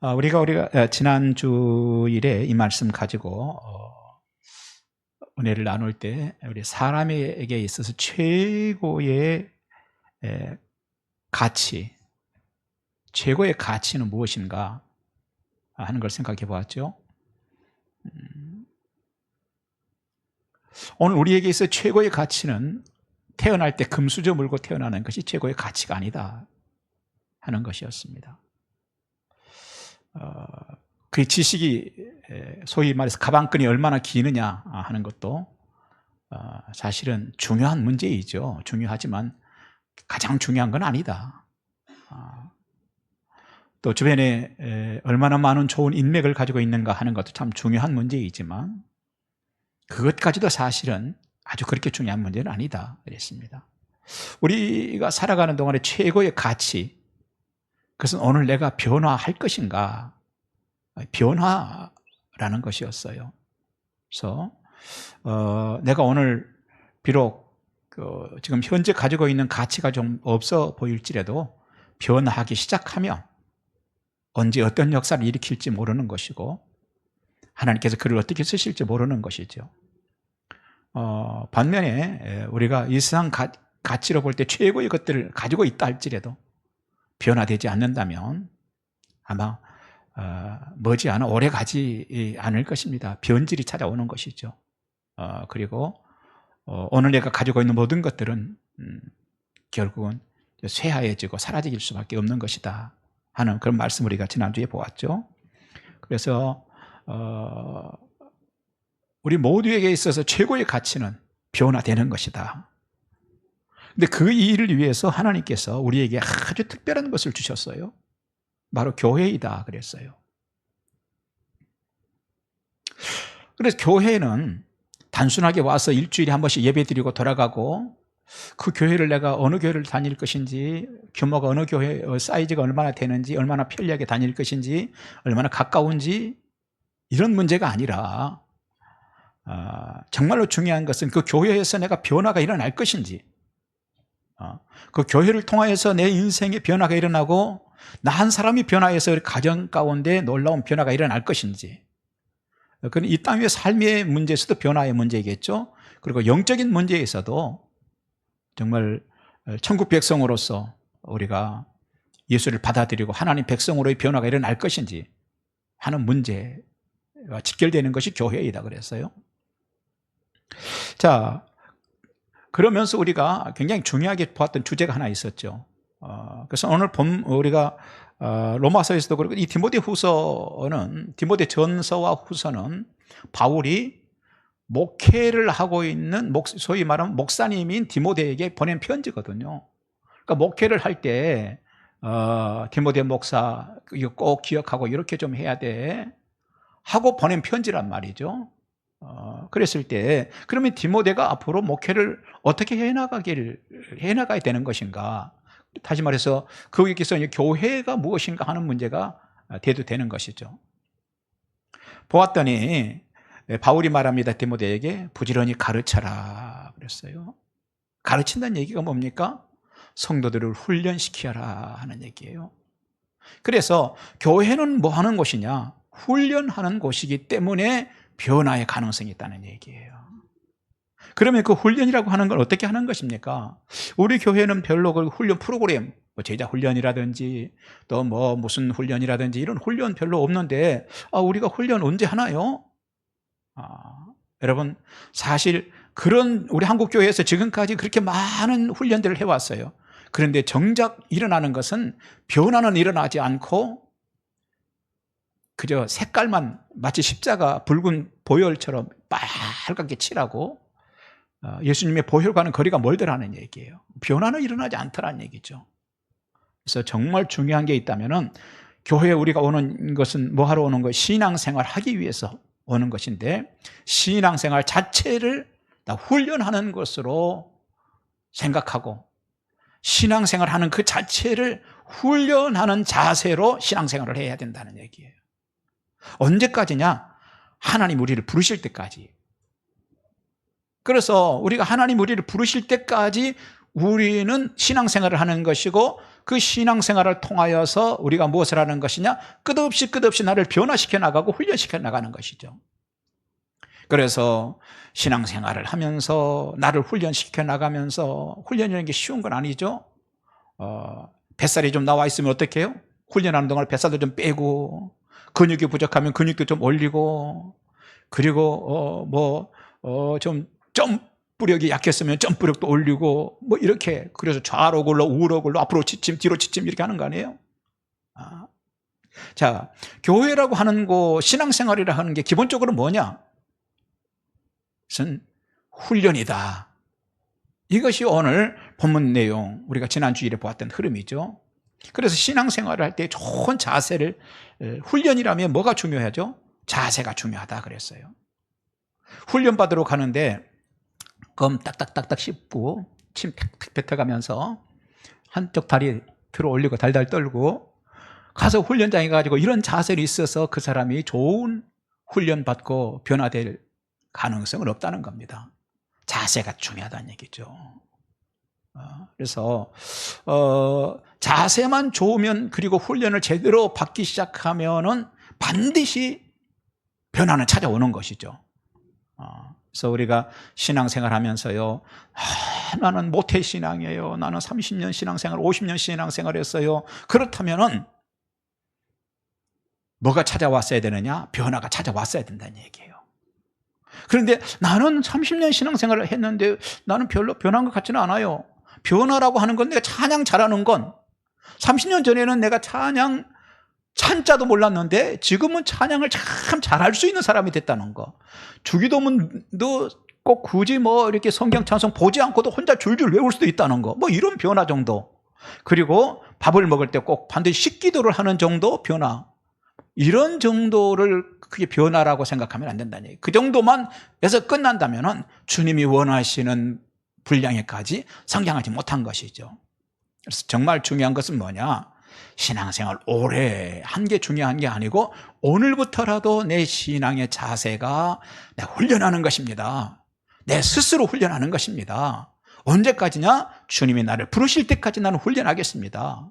우리가 지난 주일에 이 말씀 가지고 은혜를 나눌 때 우리 사람에게 있어서 최고의 가치, 최고의 가치는 무엇인가 하는 걸 생각해 보았죠. 오늘 우리에게 있어 최고의 가치는 태어날 때 금수저 물고 태어나는 것이 최고의 가치가 아니다 하는 것이었습니다. 그 지식이 소위 말해서 가방끈이 얼마나 기느냐 하는 것도 사실은 중요한 문제이죠. 중요하지만 가장 중요한 건 아니다. 또 주변에 얼마나 많은 좋은 인맥을 가지고 있는가 하는 것도 참 중요한 문제이지만 그것까지도 사실은 아주 그렇게 중요한 문제는 아니다 그랬습니다. 우리가 살아가는 동안에 최고의 가치, 그것은 오늘 내가 변화할 것인가, 변화라는 것이었어요. 그래서 내가 오늘 비록 지금 현재 가지고 있는 가치가 좀 없어 보일지라도 변화하기 시작하면 언제 어떤 역사를 일으킬지 모르는 것이고 하나님께서 그를 어떻게 쓰실지 모르는 것이죠. 반면에 우리가 이 세상 가치로 볼 때 최고의 것들을 가지고 있다 할지라도 변화되지 않는다면 아마 머지않아 오래 가지 않을 것입니다. 변질이 찾아오는 것이죠. 그리고 오늘 내가 가지고 있는 모든 것들은 결국은 쇠하해지고 사라질 수밖에 없는 것이다 하는 그런 말씀을 우리가 지난주에 보았죠. 그래서 우리 모두에게 있어서 최고의 가치는 변화되는 것이다. 근데 그 일을 위해서 하나님께서 우리에게 아주 특별한 것을 주셨어요. 바로 교회이다 그랬어요. 그래서 교회는 단순하게 와서 일주일에 한 번씩 예배드리고 돌아가고 그 교회를 내가 어느 교회를 다닐 것인지, 규모가 어느 교회 사이즈가 얼마나 되는지, 얼마나 편리하게 다닐 것인지, 얼마나 가까운지 이런 문제가 아니라 정말로 중요한 것은 그 교회에서 내가 변화가 일어날 것인지, 그 교회를 통하여서 내 인생에 변화가 일어나고 나 한 사람이 변화해서 우리 가정 가운데 놀라운 변화가 일어날 것인지, 그건 이 땅의 삶의 문제에서도 변화의 문제이겠죠. 그리고 영적인 문제에서도 정말 천국 백성으로서 우리가 예수를 받아들이고 하나님 백성으로의 변화가 일어날 것인지 하는 문제와 직결되는 것이 교회이다 그랬어요. 자, 그러면서 우리가 굉장히 중요하게 보았던 주제가 하나 있었죠. 그래서 오늘 우리가 로마서에서도 그렇고 이 디모데 전서와 후서는 바울이 목회를 하고 있는 소위 말하면 목사님인 디모데에게 보낸 편지거든요. 그러니까 목회를 할 때 디모데 목사 이거 꼭 기억하고 이렇게 좀 해야 돼 하고 보낸 편지란 말이죠. 그랬을 때 그러면 디모데가 앞으로 목회를 어떻게 해나가야 되는 것인가, 다시 말해서 거기에서 교회가 무엇인가 하는 문제가 대두되는 것이죠. 보았더니 바울이 말합니다. 디모데에게 부지런히 가르쳐라 그랬어요. 가르친다는 얘기가 뭡니까? 성도들을 훈련시켜라 하는 얘기예요. 그래서 교회는 뭐 하는 곳이냐? 훈련하는 곳이기 때문에 변화의 가능성이 있다는 얘기예요. 그러면 그 훈련이라고 하는 걸 어떻게 하는 것입니까? 우리 교회는 별로 그 훈련 프로그램, 제자 훈련이라든지 또 무슨 훈련이라든지 이런 훈련 별로 없는데 우리가 훈련 언제 하나요? 여러분, 사실 그런 우리 한국교회에서 지금까지 그렇게 많은 훈련들을 해왔어요. 그런데 정작 일어나는 것은 변화는 일어나지 않고 그저 색깔만 마치 십자가 붉은 보혈처럼 빨갛게 칠하고 예수님의 보혈과는 거리가 멀더라는 얘기예요. 변화는 일어나지 않더라는 얘기죠. 그래서 정말 중요한 게 있다면은 교회에 우리가 오는 것은 뭐 하러 오는 거예요? 신앙생활 하기 위해서 오는 것인데 신앙생활 자체를 다 훈련하는 것으로 생각하고 신앙생활 하는 그 자체를 훈련하는 자세로 신앙생활을 해야 된다는 얘기예요. 언제까지냐? 하나님 우리를 부르실 때까지. 그래서 우리가 하나님 우리를 부르실 때까지 우리는 신앙생활을 하는 것이고 그 신앙생활을 통하여서 우리가 무엇을 하는 것이냐? 끝없이 나를 변화시켜 나가고 훈련시켜 나가는 것이죠. 그래서 신앙생활을 하면서 나를 훈련시켜 나가면서, 훈련이라는 게 쉬운 건 아니죠. 뱃살이 좀 나와 있으면 어떻게 해요? 훈련하는 동안 뱃살도 좀 빼고, 근육이 부족하면 근육도 좀 올리고, 그리고 점프력이 약했으면 점프력도 올리고, 뭐 이렇게, 그래서 좌로 굴러 우로 굴러 앞으로 지침 뒤로 지침 이렇게 하는 거 아니에요? 자, 교회라고 하는 거, 신앙생활이라 하는 게 기본적으로 뭐냐? 그것은 훈련이다. 이것이 오늘 본문 내용, 우리가 지난 주일에 보았던 흐름이죠. 그래서 신앙생활을 할 때 좋은 자세를, 훈련이라면 뭐가 중요하죠? 자세가 중요하다 그랬어요. 훈련받으러 가는데 껌 딱딱딱딱 씹고 침 탁탁 뱉어가면서 한쪽 다리 들어 올리고 달달 떨고 가서 훈련장에 가지고 이런 자세를 있어서 그 사람이 좋은 훈련받고 변화될 가능성은 없다는 겁니다. 자세가 중요하다는 얘기죠. 그래서 자세만 좋으면, 그리고 훈련을 제대로 받기 시작하면은 반드시 변화는 찾아오는 것이죠. 그래서 우리가 신앙생활 하면서요, 나는 모태신앙이에요, 나는 30년 신앙생활 50년 신앙생활 했어요. 그렇다면은 뭐가 찾아왔어야 되느냐? 변화가 찾아왔어야 된다는 얘기예요. 그런데 나는 30년 신앙생활을 했는데 나는 별로 변한 것 같지는 않아요. 변화라고 하는 건, 내가 찬양 잘하는 건, 30년 전에는 내가 찬양 찬자도 몰랐는데 지금은 찬양을 참 잘할 수 있는 사람이 됐다는 거. 주기도문도 꼭 굳이 뭐 이렇게 성경 찬송 보지 않고도 혼자 줄줄 외울 수도 있다는 거. 뭐 이런 변화 정도. 그리고 밥을 먹을 때 꼭 반드시 식기도를 하는 정도 변화. 이런 정도를 그게 변화라고 생각하면 안 된다는 얘기예요. 그 정도만 해서 끝난다면은 주님이 원하시는 분량에까지 성장하지 못한 것이죠. 그래서 정말 중요한 것은 뭐냐? 신앙생활 오래 한 게 중요한 게 아니고 오늘부터라도 내 신앙의 자세가 내가 훈련하는 것입니다. 내 스스로 훈련하는 것입니다. 언제까지냐? 주님이 나를 부르실 때까지 나는 훈련하겠습니다.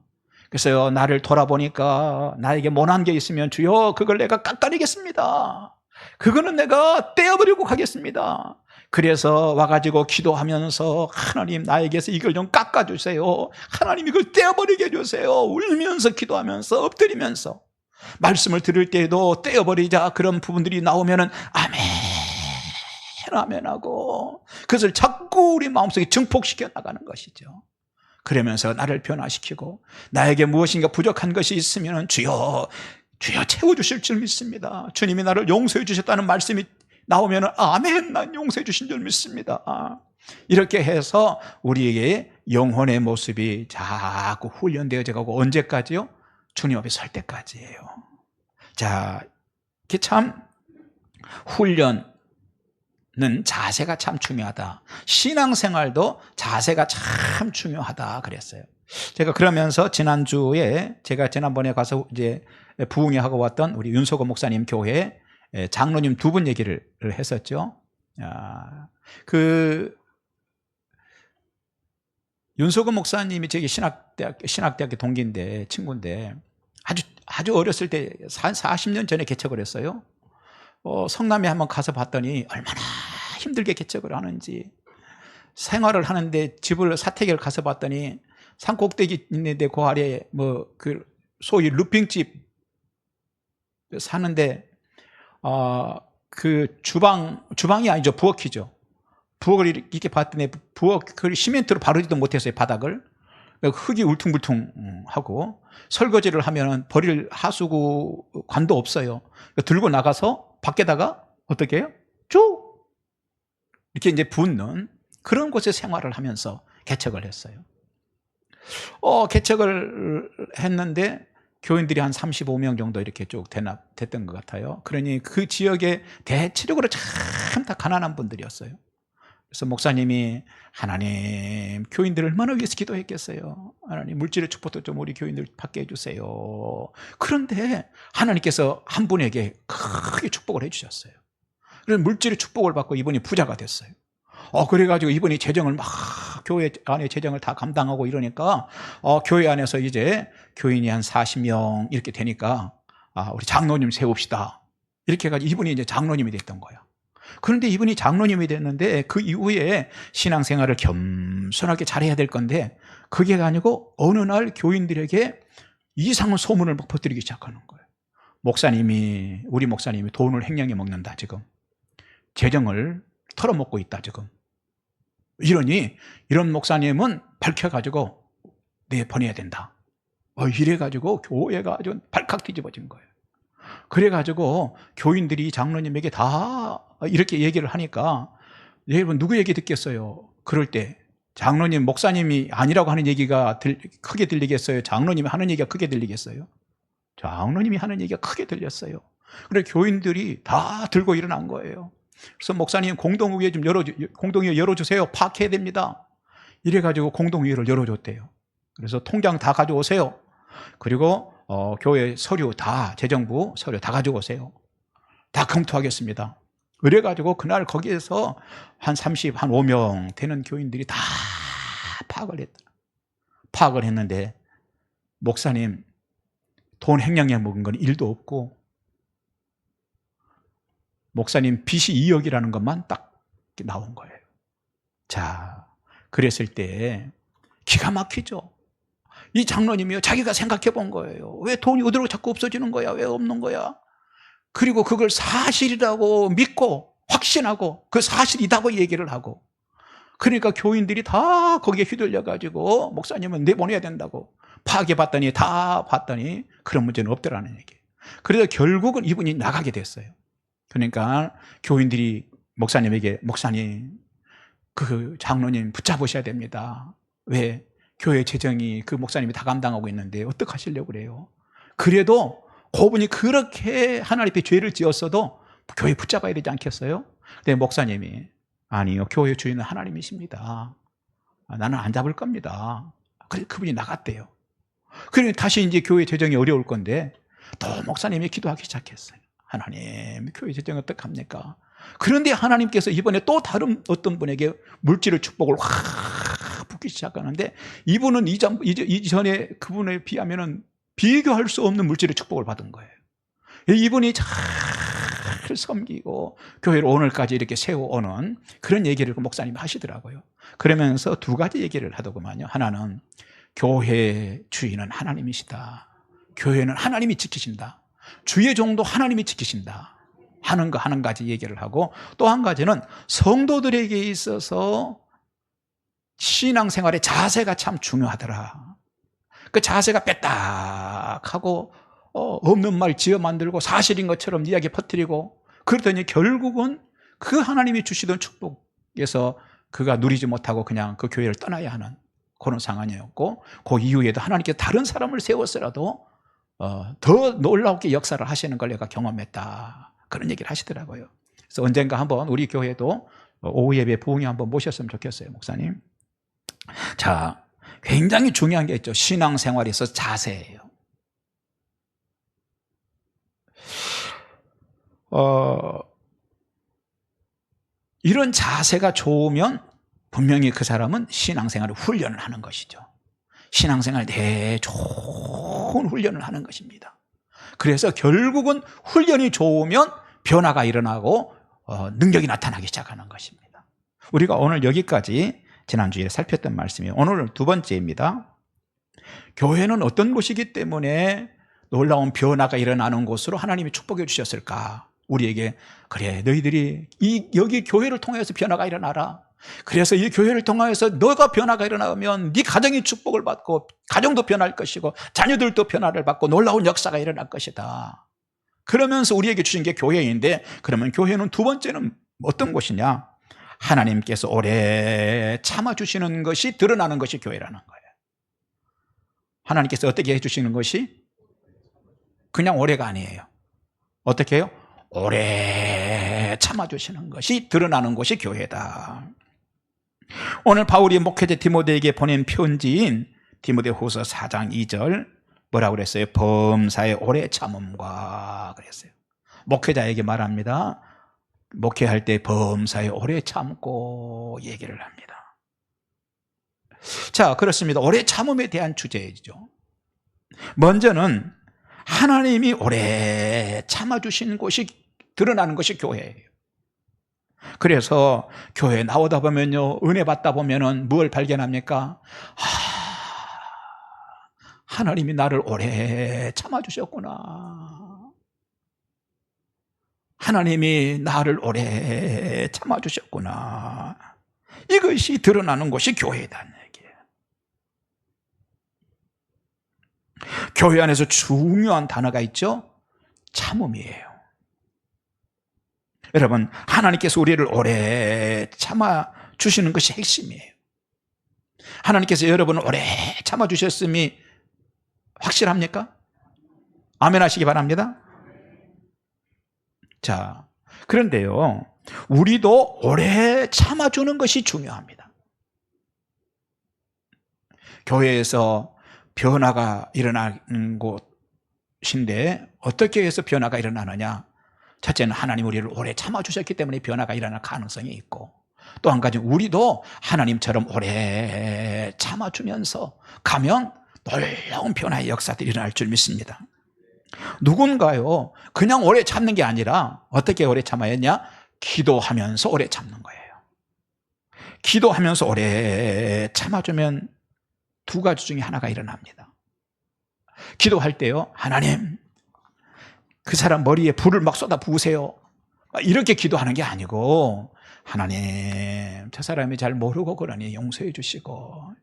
그래서 나를 돌아보니까 나에게 못한 게 있으면 주여 그걸 내가 깎아내겠습니다. 그거는 내가 떼어버리고 가겠습니다. 그래서 와가지고 기도하면서 하나님 나에게서 이걸 좀 깎아주세요. 하나님 이걸 떼어버리게 해주세요. 울면서 기도하면서 엎드리면서 말씀을 들을 때에도 떼어버리자 그런 부분들이 나오면은 아멘 아멘하고 그것을 자꾸 우리 마음속에 증폭시켜 나가는 것이죠. 그러면서 나를 변화시키고 나에게 무엇인가 부족한 것이 있으면 주여 채워주실 줄 믿습니다. 주님이 나를 용서해 주셨다는 말씀이 나오면 아멘 난 용서해 주신 줄 믿습니다. 이렇게 해서 우리에게 영혼의 모습이 자꾸 훈련되어져 가고 언제까지요? 주님 앞에 설 때까지예요. 자, 이게 참 훈련은 자세가 참 중요하다. 신앙생활도 자세가 참 중요하다 그랬어요. 제가 그러면서 지난주에 제가 지난번에 가서 이제 부흥회 하고 왔던 우리 윤석원 목사님 교회 장로님 두 분 얘기를 했었죠. 그 윤석원 목사님이 저기 신학대학교 동기인데 친구인데 아주 어렸을 때 40년 전에 개척을 했어요. 성남에 한번 가서 봤더니 얼마나 힘들게 개척을 하는지, 생활을 하는데 집을 사택을 가서 봤더니 산꼭대기 있는데 그 아래에 뭐 그 소위 루핑집 사는데 그 주방이 아니죠. 부엌이죠. 부엌을 이렇게 봤더니 부엌을 시멘트로 바르지도 못했어요. 바닥을. 흙이 울퉁불퉁하고 설거지를 하면 버릴 하수구관도 없어요. 들고 나가서 밖에다가 어떻게 해요? 쭉 이렇게 이제 붓는 그런 곳에 생활을 하면서 개척을 했어요. 개척을 했는데 교인들이 한 35명 정도 이렇게 쭉 됐던 것 같아요. 그러니 그 지역에 대체적으로 참 다 가난한 분들이었어요. 그래서 목사님이 하나님 교인들을 얼마나 위해서 기도했겠어요. 하나님 물질의 축복도 좀 우리 교인들 받게 해주세요. 그런데 하나님께서 한 분에게 크게 축복을 해주셨어요. 그래서 물질의 축복을 받고 이분이 부자가 됐어요. 그래가지고 이분이 재정을 막 교회 안에 재정을 다 감당하고 이러니까 교회 안에서 이제 교인이 한 40명 이렇게 되니까 우리 장로님 세웁시다. 이렇게 해가지고 이분이 이제 장로님이 됐던 거야. 그런데 이분이 장로님이 됐는데 그 이후에 신앙생활을 겸손하게 잘해야 될 건데 그게 아니고 어느 날 교인들에게 이상한 소문을 막 퍼뜨리기 시작하는 거예요. 우리 목사님이 돈을 횡령해 먹는다 지금. 재정을 털어먹고 있다 지금. 이러니 이런 목사님은 밝혀가지고 내보내야 된다. 이래가지고 교회가 아주 발칵 뒤집어진 거예요. 그래가지고 교인들이 장로님에게 다 이렇게 얘기를 하니까 여러분 누구 얘기 듣겠어요? 그럴 때 장로님, 목사님이 아니라고 하는 얘기가 크게 들리겠어요? 장로님이 하는 얘기가 크게 들리겠어요? 장로님이 하는 얘기가 크게 들렸어요. 그래 교인들이 다 들고 일어난 거예요. 그래서 목사님 공동의회 좀 공동의회 열어주세요. 파악해야 됩니다. 이래가지고 공동의회를 열어줬대요. 그래서 통장 다 가져오세요. 그리고 교회 서류 다, 재정부 서류 다 가져오세요. 다 검토하겠습니다. 그래가지고 그날 거기에서 한 5명 되는 교인들이 다 파악을 했더라. 파악을 했는데 목사님 돈 횡령해 먹은 건 1도 없고 목사님 빚이 2억이라는 것만 딱 나온 거예요. 자, 그랬을 때 기가 막히죠. 이 장로님이요 자기가 생각해 본 거예요. 왜 돈이 어디로 자꾸 없어지는 거야? 왜 없는 거야? 그리고 그걸 사실이라고 믿고 확신하고 그 사실이다고 얘기를 하고 그러니까 교인들이 다 거기에 휘둘려가지고 목사님은 내보내야 된다고 파악해봤더니 다 봤더니 그런 문제는 없더라는 얘기예요. 그래서 결국은 이분이 나가게 됐어요. 그러니까 교인들이 목사님에게 목사님 그 장로님 붙잡으셔야 됩니다. 왜? 교회 재정이 그 목사님이 다 감당하고 있는데 어떡하시려고 그래요? 그래도 그분이 그렇게 하나님 앞에 죄를 지었어도 교회 붙잡아야 되지 않겠어요? 근데 목사님이 아니요 교회 주인은 하나님이십니다. 나는 안 잡을 겁니다. 그래서 그분이 나갔대요. 그러니 다시 이제 교회 재정이 어려울 건데 또 목사님이 기도하기 시작했어요. 하나님 교회 재정이 어떡합니까? 그런데 하나님께서 이번에 또 다른 어떤 분에게 물질의 축복을 확 붓기 시작하는데 이분은 이전에 그분에 비하면 비교할 수 없는 물질의 축복을 받은 거예요. 이분이 잘 섬기고 교회를 오늘까지 이렇게 세워오는 그런 얘기를 그 목사님이 하시더라고요. 그러면서 두 가지 얘기를 하더구만요. 하나는 교회 주인은 하나님이시다. 교회는 하나님이 지키신다. 주의 종도 하나님이 지키신다. 하는 거 한 가지 얘기를 하고 또 한 가지는 성도들에게 있어서 신앙생활의 자세가 참 중요하더라. 그 자세가 빼딱하고 없는 말 지어 만들고 사실인 것처럼 이야기 퍼뜨리고 그러더니 결국은 그 하나님이 주시던 축복에서 그가 누리지 못하고 그냥 그 교회를 떠나야 하는 그런 상황이었고 그 이후에도 하나님께서 다른 사람을 세웠더라도 더 놀랍게 역사를 하시는 걸 내가 경험했다. 그런 얘기를 하시더라고요. 그래서 언젠가 한번 우리 교회도 오후 예배 부흥회 한번 모셨으면 좋겠어요, 목사님. 자, 굉장히 중요한 게 있죠. 신앙생활에서 자세예요. 이런 자세가 좋으면 분명히 그 사람은 신앙생활을 훈련을 하는 것이죠. 신앙생활 내에 좋은 훈련을 하는 것입니다. 그래서 결국은 훈련이 좋으면 변화가 일어나고 능력이 나타나기 시작하는 것입니다. 우리가 오늘 여기까지 지난주에 살폈던 말씀이에요. 오늘은 두 번째입니다. 교회는 어떤 곳이기 때문에 놀라운 변화가 일어나는 곳으로 하나님이 축복해 주셨을까? 우리에게 그래 너희들이 여기 교회를 통해서 변화가 일어나라. 그래서 이 교회를 통해서 너가 변화가 일어나면 네 가정이 축복을 받고 가정도 변할 것이고 자녀들도 변화를 받고 놀라운 역사가 일어날 것이다. 그러면서 우리에게 주신 게 교회인데 그러면 교회는 두 번째는 어떤 곳이냐? 하나님께서 오래 참아주시는 것이 드러나는 것이 교회라는 거예요. 하나님께서 어떻게 해주시는 것이? 그냥 오래가 아니에요. 어떻게 해요? 오래 참아주시는 것이 드러나는 것이 교회다. 오늘 바울이 목회자 디모데에게 보낸 편지인 디모데후서 4장 2절 뭐라고 그랬어요? 범사의 오래 참음과 그랬어요. 목회자에게 말합니다. 목회할 때 범사에 오래 참고 얘기를 합니다. 자, 그렇습니다. 오래 참음에 대한 주제이죠. 먼저는 하나님이 오래 참아주신 곳이 드러나는 것이 교회예요. 그래서 교회에 나오다 보면요, 은혜 받다 보면은 뭘 발견합니까? 하나님이 나를 오래 참아주셨구나. 하나님이 나를 오래 참아주셨구나. 이것이 드러나는 곳이 교회다. 교회 안에서 중요한 단어가 있죠? 참음이에요. 여러분, 하나님께서 우리를 오래 참아주시는 것이 핵심이에요. 하나님께서 여러분을 오래 참아주셨음이 확실합니까? 아멘 하시기 바랍니다. 자, 그런데요, 우리도 오래 참아주는 것이 중요합니다. 교회에서 변화가 일어나는 곳인데 어떻게 해서 변화가 일어나느냐? 첫째는 하나님 우리를 오래 참아주셨기 때문에 변화가 일어날 가능성이 있고, 또 한 가지 우리도 하나님처럼 오래 참아주면서 가면 놀라운 변화의 역사들이 일어날 줄 믿습니다. 누군가요, 그냥 오래 참는 게 아니라 어떻게 오래 참아야 했냐? 기도하면서 오래 참는 거예요. 기도하면서 오래 참아주면 두 가지 중에 하나가 일어납니다. 기도할 때요, 하나님, 그 사람 머리에 불을 막 쏟아 부으세요. 이렇게 기도하는 게 아니고, 하나님, 저 사람이 잘 모르고 그러니 용서해 주시고,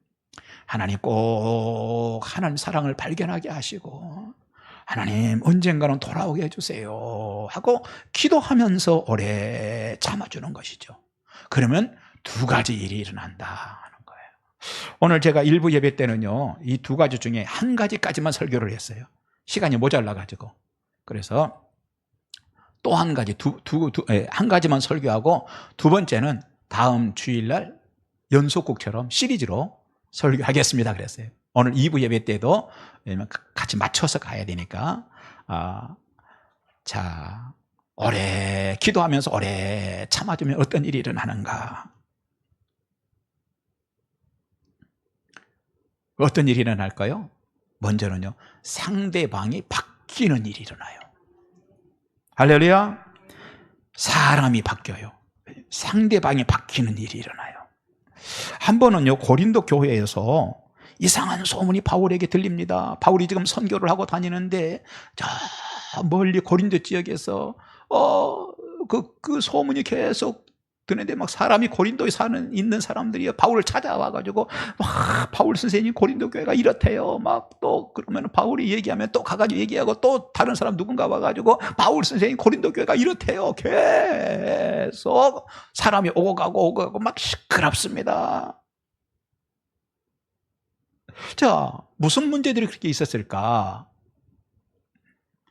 하나님 꼭 하나님 사랑을 발견하게 하시고, 하나님 언젠가는 돌아오게 해주세요 하고 기도하면서 오래 참아주는 것이죠. 그러면 두 가지 일이 일어난다 하는 거예요. 오늘 제가 일부 예배 때는요, 이 두 가지 중에 한 가지까지만 설교를 했어요. 시간이 모자라가지고. 그래서 또 한 가지, 한 가지만 설교하고, 두 번째는 다음 주일날 연속곡처럼 시리즈로 설교하겠습니다 그랬어요. 오늘 2부 예배 때도 같이 맞춰서 가야 되니까. 자, 오래 기도하면서 오래 참아주면 어떤 일이 일어나는가? 어떤 일이 일어날까요? 먼저는요, 상대방이 바뀌는 일이 일어나요. 할렐루야. 사람이 바뀌어요. 상대방이 바뀌는 일이 일어나요. 한 번은요, 고린도 교회에서 이상한 소문이 바울에게 들립니다. 바울이 지금 선교를 하고 다니는데 저 멀리 고린도 지역에서 그 소문이 계속 드는데, 막 사람이 고린도에 있는 사람들이 바울을 찾아와가지고 막 바울 선생님 고린도 교회가 이렇대요. 막 또 그러면 바울이 얘기하면 또 가가지고 얘기하고, 또 다른 사람 누군가 와가지고 바울 선생님 고린도 교회가 이렇대요. 계속 사람이 오고 가고 막 시끄럽습니다. 자, 무슨 문제들이 그렇게 있었을까?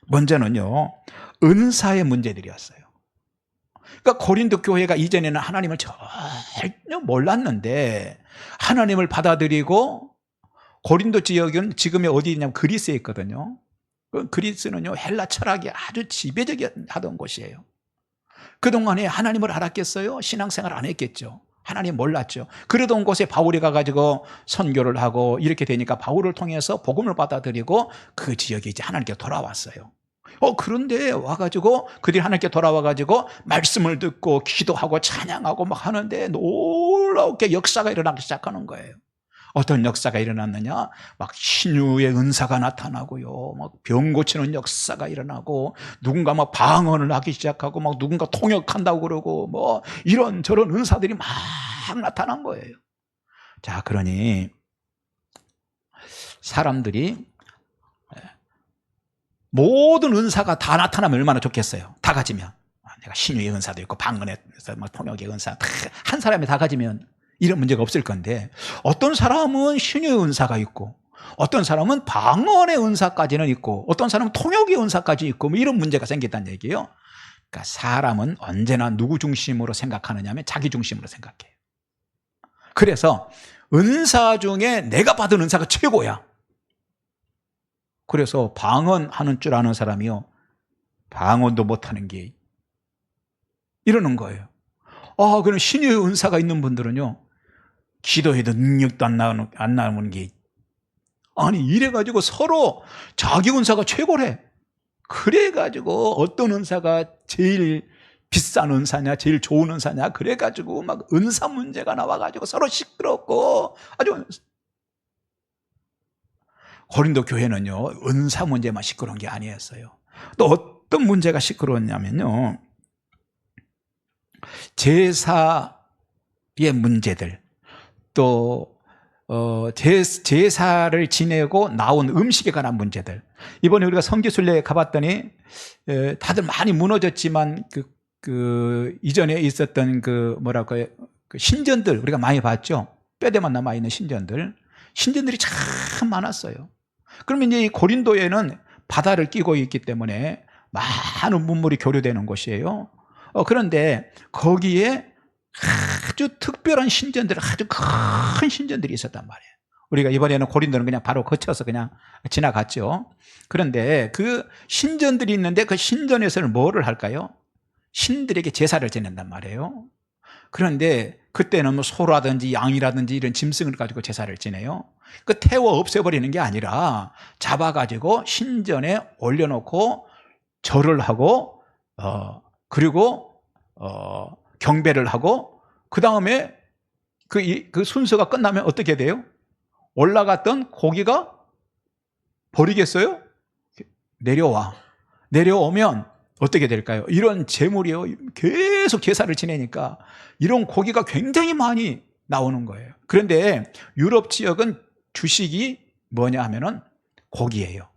먼저는요, 은사의 문제들이었어요. 그러니까 고린도 교회가 이전에는 하나님을 전혀 몰랐는데 하나님을 받아들이고, 고린도 지역은 지금의 어디냐면 그리스에 있거든요. 그리스는요, 헬라 철학이 아주 지배적이었던 곳이에요. 그동안에 하나님을 알았겠어요? 신앙생활 안 했겠죠. 하나님 몰랐죠. 그러던 곳에 바울이 가가지고 선교를 하고 이렇게 되니까 바울을 통해서 복음을 받아들이고 그 지역에 이제 하나님께 돌아왔어요. 그런데 와가지고 그들이 하나님께 돌아와가지고 말씀을 듣고 기도하고 찬양하고 막 하는데 놀랍게 역사가 일어나기 시작하는 거예요. 어떤 역사가 일어났느냐? 막 신유의 은사가 나타나고요, 막 병 고치는 역사가 일어나고, 누군가 막 방언을 하기 시작하고, 막 누군가 통역한다고 그러고, 뭐 이런 저런 은사들이 막 나타난 거예요. 자, 그러니 사람들이 모든 은사가 다 나타나면 얼마나 좋겠어요. 다 가지면. 내가 신유의 은사도 있고 방언의 은사, 막 통역의 은사, 한 사람이 다 가지면 이런 문제가 없을 건데, 어떤 사람은 신유의 은사가 있고, 어떤 사람은 방언의 은사까지는 있고, 어떤 사람은 통역의 은사까지 있고, 뭐 이런 문제가 생겼다는 얘기예요. 그러니까 사람은 언제나 누구 중심으로 생각하느냐 하면 자기 중심으로 생각해요. 그래서 은사 중에 내가 받은 은사가 최고야. 그래서 방언하는 줄 아는 사람이요, 방언도 못하는 게 이러는 거예요. 그럼 신의 은사가 있는 분들은요, 기도해도 능력도 안 나오는 게, 아니, 이래가지고 서로 자기 은사가 최고래. 그래가지고 어떤 은사가 제일 비싼 은사냐, 제일 좋은 은사냐, 그래가지고 막 은사 문제가 나와가지고 서로 시끄럽고 아주. 고린도 교회는요, 은사 문제만 시끄러운 게 아니었어요. 또 어떤 문제가 시끄러웠냐면요, 제사의 문제들, 또 제사를 지내고 나온 음식에 관한 문제들. 이번에 우리가 성지순례에 가봤더니 다들 많이 무너졌지만 그 이전에 있었던 그 신전들 우리가 많이 봤죠. 뼈대만 남아있는 신전들이 참 많았어요. 그러면 이제 이 고린도에는 바다를 끼고 있기 때문에 많은 문물이 교류되는 곳이에요. 그런데 거기에 아주 특별한 신전들, 아주 큰 신전들이 있었단 말이에요. 우리가 이번에는 고린도는 그냥 바로 거쳐서 그냥 지나갔죠. 그런데 그 신전들이 있는데 그 신전에서는 뭐를 할까요? 신들에게 제사를 지낸단 말이에요. 그런데 그때는 뭐 소라든지 양이라든지 이런 짐승을 가지고 제사를 지내요. 그 태워 없애버리는 게 아니라 잡아가지고 신전에 올려놓고 절을 하고 그리고 경배를 하고 그 다음에 그 순서가 끝나면 어떻게 돼요? 올라갔던 고기가 버리겠어요? 내려오면 어떻게 될까요? 이런 제물이요, 계속 제사를 지내니까 이런 고기가 굉장히 많이 나오는 거예요. 그런데 유럽 지역은 주식이 뭐냐 하면은 고기예요.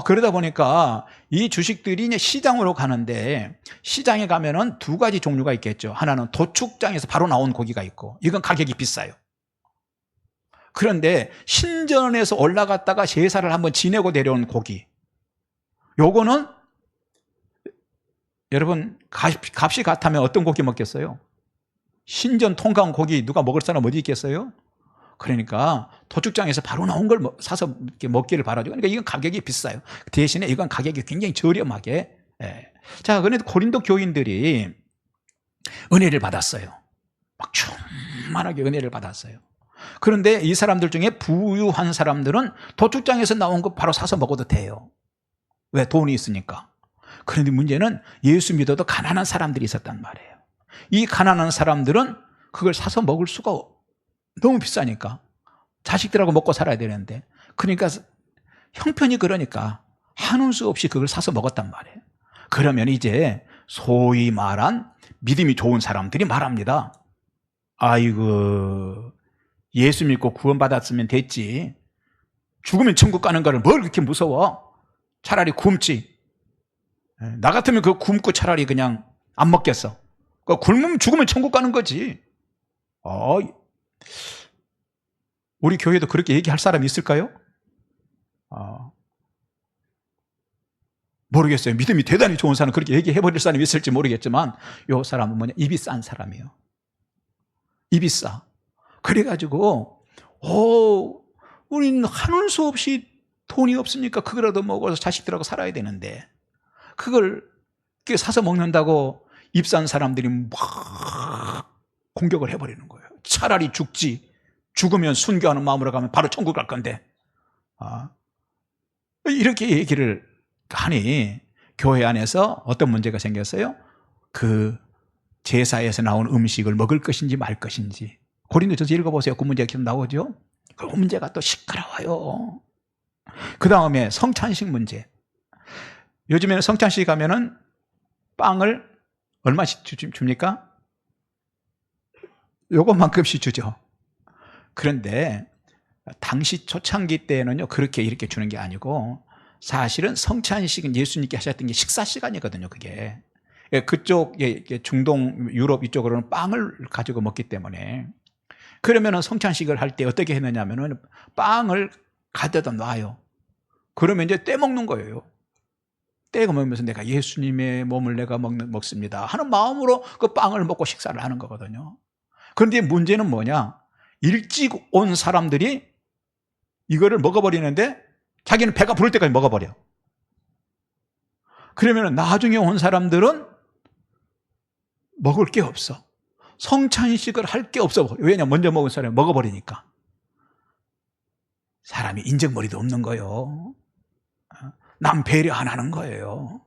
그러다 보니까 이 주식들이 이제 시장으로 가는데, 시장에 가면은 두 가지 종류가 있겠죠. 하나는 도축장에서 바로 나온 고기가 있고, 이건 가격이 비싸요. 그런데 신전에서 올라갔다가 제사를 한번 지내고 내려온 고기, 요거는 여러분 값이 같다면 어떤 고기 먹겠어요? 신전 통과한 고기 누가 먹을 사람 어디 있겠어요? 그러니까 도축장에서 바로 나온 걸 사서 먹기를 바라죠. 그러니까 이건 가격이 비싸요. 대신에 이건 가격이 굉장히 저렴하게. 자, 그런데 고린도 교인들이 은혜를 받았어요. 막 충만하게 은혜를 받았어요. 그런데 이 사람들 중에 부유한 사람들은 도축장에서 나온 거 바로 사서 먹어도 돼요. 왜? 돈이 있으니까. 그런데 문제는 예수 믿어도 가난한 사람들이 있었단 말이에요. 이 가난한 사람들은 그걸 사서 먹을 수가 너무 비싸니까 자식들하고 먹고 살아야 되는데, 그러니까 형편이 그러니까 한운 수 없이 그걸 사서 먹었단 말이에요. 그러면 이제 소위 말한 믿음이 좋은 사람들이 말합니다. 아이고, 예수 믿고 구원받았으면 됐지, 죽으면 천국 가는 거를 뭘 그렇게 무서워? 차라리 굶지. 나 같으면 그거 굶고 차라리 그냥 안 먹겠어. 굶으면 죽으면 천국 가는 거지. 우리 교회도 그렇게 얘기할 사람이 있을까요? 모르겠어요. 믿음이 대단히 좋은 사람, 그렇게 얘기해버릴 사람이 있을지 모르겠지만, 이 사람은 뭐냐? 입이 싼 사람이에요. 입이 싸. 그래가지고 우리는 하는 수 없이 돈이 없으니까 그거라도 먹어서 자식들하고 살아야 되는데, 그걸 사서 먹는다고 입 싼 사람들이 막 공격을 해버리는 거예요. 차라리 죽지, 죽으면 순교하는 마음으로 가면 바로 천국 갈 건데. 이렇게 얘기를 하니 교회 안에서 어떤 문제가 생겼어요? 그 제사에서 나온 음식을 먹을 것인지 말 것인지. 고린도전서 읽어보세요. 그 문제가 계속 나오죠. 그 문제가 또 시끄러워요. 그 다음에 성찬식 문제. 요즘에는 성찬식 가면은 빵을 얼마씩 줍니까? 요것만큼씩 주죠. 그런데 당시 초창기 때는요, 그렇게 이렇게 주는 게 아니고, 사실은 성찬식은 예수님께 하셨던 게 식사 시간이거든요, 그게. 그쪽 중동, 유럽 이쪽으로는 빵을 가지고 먹기 때문에. 그러면은 성찬식을 할 때 어떻게 했느냐면은 빵을 가져다 놔요. 그러면 이제 떼먹는 거예요. 떼가 먹으면서 내가 예수님의 몸을 내가 먹습니다 하는 마음으로 그 빵을 먹고 식사를 하는 거거든요. 그런데 문제는 뭐냐? 일찍 온 사람들이 이거를 먹어버리는데 자기는 배가 부를 때까지 먹어버려. 그러면 나중에 온 사람들은 먹을 게 없어. 성찬식을 할 게 없어. 왜냐? 먼저 먹은 사람이 먹어버리니까. 사람이 인정머리도 없는 거예요. 남 배려 안 하는 거예요.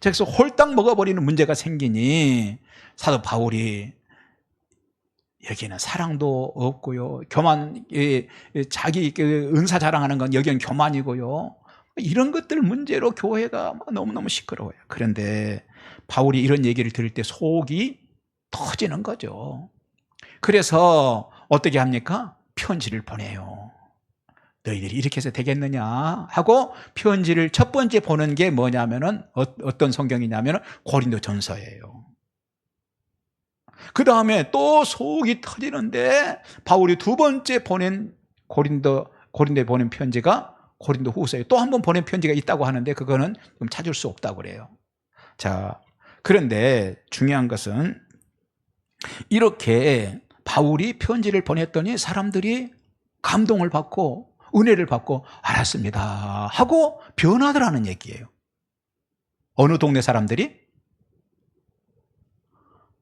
그래서 홀딱 먹어버리는 문제가 생기니 사도 바울이 여기는 사랑도 없고요, 교만, 자기 은사 자랑하는 건 여기는 교만이고요, 이런 것들 문제로 교회가 너무너무 시끄러워요. 그런데 바울이 이런 얘기를 들을 때 속이 터지는 거죠. 그래서 어떻게 합니까? 편지를 보내요. 너희들이 이렇게 해서 되겠느냐 하고 편지를 첫 번째 보는 게 뭐냐면은 어떤 성경이냐면은 고린도전서예요. 그 다음에 또 속이 터지는데 바울이 두 번째 보낸 고린도에 보낸 편지가 고린도후서에 또 한 번 보낸 편지가 있다고 하는데 그거는 좀 찾을 수 없다고 그래요. 자, 그런데 중요한 것은 이렇게 바울이 편지를 보냈더니 사람들이 감동을 받고 은혜를 받고 알았습니다 하고 변하더라는 얘기예요. 어느 동네 사람들이?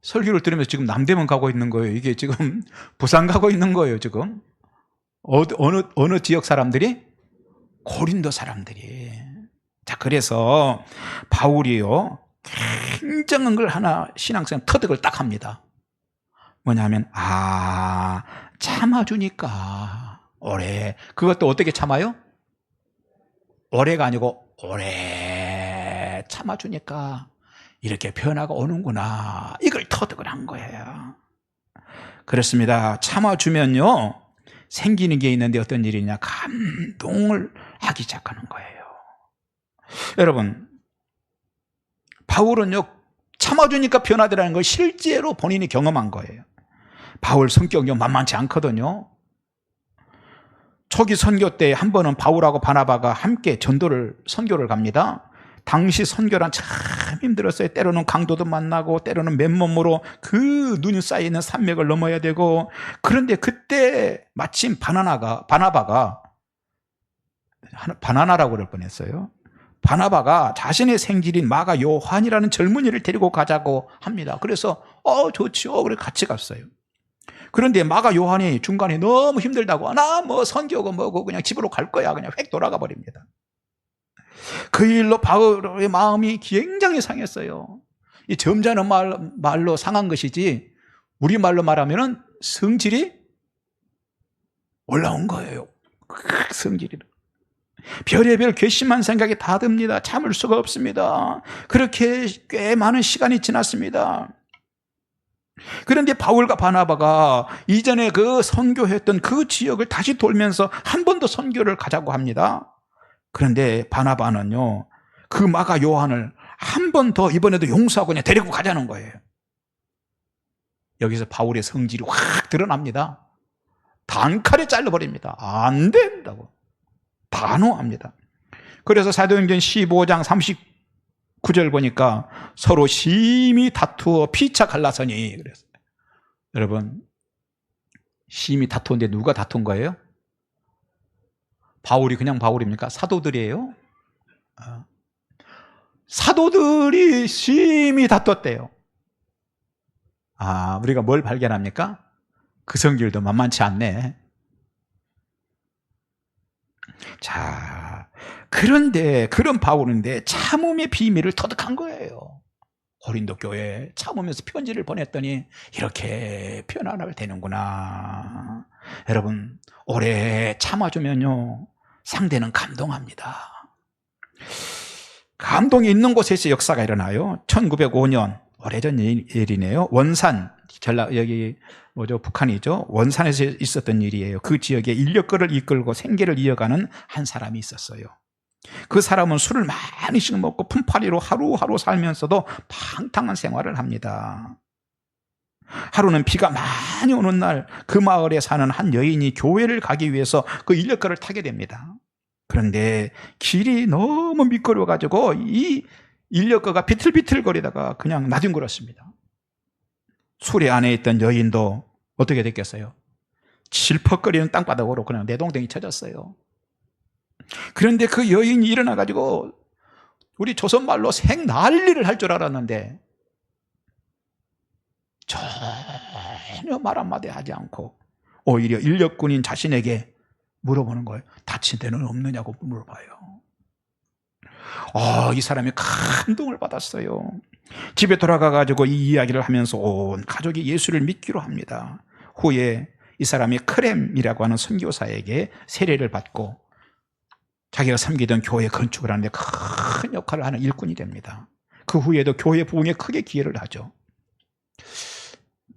설교를 들으면서 지금 남대문 가고 있는 거예요. 이게 지금 부산 가고 있는 거예요. 지금 어느 지역 사람들이? 고린도 사람들이. 자, 그래서 바울이요 굉장한 걸 하나 신앙생활 터득을 딱 합니다. 뭐냐면 참아주니까 오래. 그것도 어떻게 참아요? 오래가 아니고 오래 참아주니까 이렇게 변화가 오는구나, 이걸 터득을 한 거예요. 그렇습니다. 참아주면요 생기는 게 있는데 어떤 일이냐? 감동을 하기 시작하는 거예요. 여러분, 바울은요 참아주니까 변화되라는 걸 실제로 본인이 경험한 거예요. 바울 성격이 만만치 않거든요. 초기 선교 때 한 번은 바울하고 바나바가 함께 선교를 갑니다. 당시 선교란 참 힘들었어요. 때로는 강도도 만나고 때로는 맨몸으로 그 눈이 쌓여있는 산맥을 넘어야 되고. 그런데 그때 마침 바나바가 바나나라고 그럴 뻔했어요. 바나바가 자신의 생질인 마가 요한이라는 젊은이를 데리고 가자고 합니다. 그래서 좋죠. 그래 같이 갔어요. 그런데 마가 요한이 중간에 너무 힘들다고, 나 선교고 뭐고 그냥 집으로 갈 거야, 그냥 획 돌아가 버립니다. 그 일로 바울의 마음이 굉장히 상했어요. 이 점잖은 말로 상한 것이지 우리말로 말하면 성질이 올라온 거예요. 성질이. 별의별 괘씸한 생각이 다 듭니다. 참을 수가 없습니다. 그렇게 꽤 많은 시간이 지났습니다. 그런데 바울과 바나바가 이전에 그 선교했던 그 지역을 다시 돌면서 한 번 더 선교를 가자고 합니다. 그런데 바나바는요 그 마가 요한을 한 번 더 이번에도 용서하고 그냥 데리고 가자는 거예요. 여기서 바울의 성질이 확 드러납니다. 단칼에 잘라버립니다. 안 된다고 단호합니다. 그래서 사도행전 15장 39절 보니까 서로 심히 다투어 피차 갈라서니 그랬어요. 여러분, 심히 다투는데 누가 다툰 거예요? 바울이 그냥 바울입니까? 사도들이에요. 사도들이 심히 다퉜대요. 우리가 뭘 발견합니까? 그 성질도 만만치 않네. 자, 그런데 그런 바울인데 참음의 비밀을 터득한 거예요. 고린도 교회에 참으면서 편지를 보냈더니 이렇게 변화가 되는구나. 여러분, 오래 참아주면요 상대는 감동합니다. 감동이 있는 곳에서 역사가 일어나요. 1905년 오래전 일이네요. 원산, 여기 북한이죠. 원산에서 있었던 일이에요. 그 지역에 인력거를 이끌고 생계를 이어가는 한 사람이 있었어요. 그 사람은 술을 많이씩 먹고 품팔이로 하루하루 살면서도 방탕한 생활을 합니다. 하루는 비가 많이 오는 날 그 마을에 사는 한 여인이 교회를 가기 위해서 그 인력거를 타게 됩니다. 그런데 길이 너무 미끄러워가지고 이 인력거가 비틀비틀거리다가 그냥 나뒹굴었습니다. 수레 안에 있던 여인도 어떻게 됐겠어요? 질퍽거리는 땅바닥으로 그냥 내동댕이 쳐졌어요. 그런데 그 여인이 일어나가지고 우리 조선말로 생난리를 할 줄 알았는데 전혀 말 한마디 하지 않고 오히려 인력군인 자신에게 물어보는 거예요. 다친 데는 없느냐고 물어봐요. 이 사람이 감동을 받았어요. 집에 돌아가가지고 이 이야기를 하면서 온 가족이 예수를 믿기로 합니다. 후에 이 사람이 크렘이라고 하는 선교사에게 세례를 받고 자기가 섬기던 교회 건축을 하는데 큰 역할을 하는 일꾼이 됩니다. 그 후에도 교회 부흥에 크게 기여를 하죠.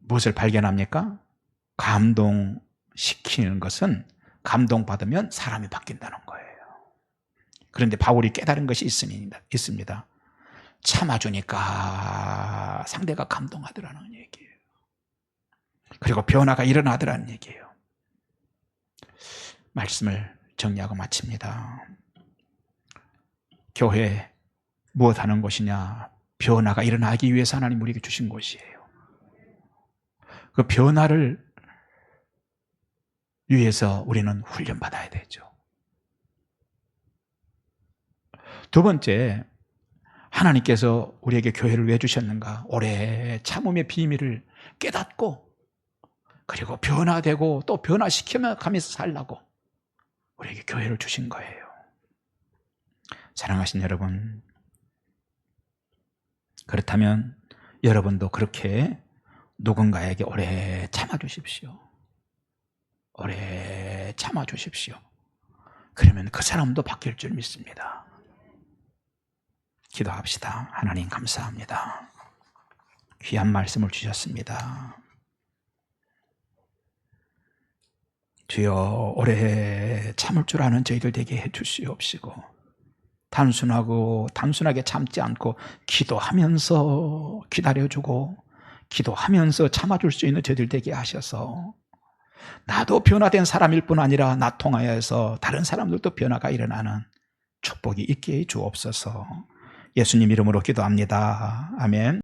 무엇을 발견합니까? 감동시키는 것은 감동받으면 사람이 바뀐다는 거예요. 그런데 바울이 깨달은 것이 있습니다. 참아주니까 상대가 감동하더라는 얘기예요. 그리고 변화가 일어나더라는 얘기예요. 말씀을 정리하고 마칩니다. 교회 무엇 하는 것이냐? 변화가 일어나기 위해서 하나님 우리에게 주신 것이에요. 그 변화를 위해서 우리는 훈련받아야 되죠. 두 번째, 하나님께서 우리에게 교회를 왜 주셨는가? 오래 참음의 비밀을 깨닫고 그리고 변화되고 또 변화시켜가면서 살라고 우리에게 교회를 주신 거예요. 사랑하신 여러분, 그렇다면 여러분도 그렇게 누군가에게 오래 참아주십시오. 오래 참아주십시오. 그러면 그 사람도 바뀔 줄 믿습니다. 기도합시다. 하나님 감사합니다. 귀한 말씀을 주셨습니다. 주여, 오래 참을 줄 아는 저희들 되게 해주시옵시고 단순하게 참지 않고 기도하면서 기다려주고 기도하면서 참아줄 수 있는 저희들 되게 하셔서 나도 변화된 사람일 뿐 아니라 나 통하여서 다른 사람들도 변화가 일어나는 축복이 있게 해 주옵소서. 예수님 이름으로 기도합니다. 아멘.